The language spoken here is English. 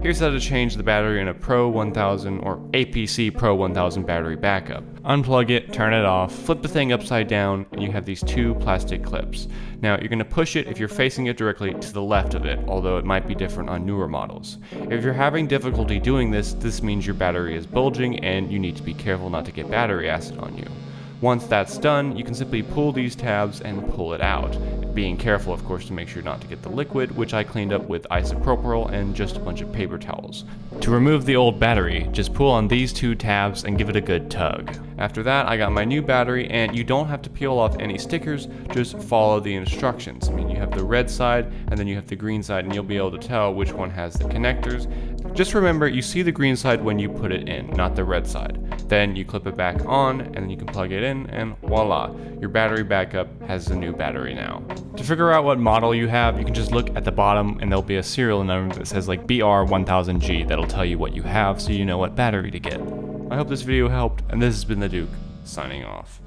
Here's how to change the battery in a Pro 1000 or APC Pro 1000 battery backup. Unplug it, turn it off, flip the thing upside down, and you have these two plastic clips. Now you're going to push it if you're facing it directly to the left of it, although it might be different on newer models. If you're having difficulty doing this, this means your battery is bulging and you need to be careful not to get battery acid on you. Once that's done, you can simply pull these tabs and pull it out. Being careful, of course, to make sure not to get the liquid, which I cleaned up with isopropyl and just a bunch of paper towels. To remove the old battery, just pull on these two tabs and give it a good tug. After that, I got my new battery, and you don't have to peel off any stickers, just follow the instructions. I mean, you have the red side, and then you have the green side, and you'll be able to tell which one has the connectors. Just remember, you see the green side when you put it in, not the red side. Then you clip it back on, and then you can plug it in, and voila, your battery backup has a new battery now. To figure out what model you have, you can just look at the bottom, and there'll be a serial number that says like BR1000G that'll tell you what you have so you know what battery to get. I hope this video helped, and this has been the Duke, signing off.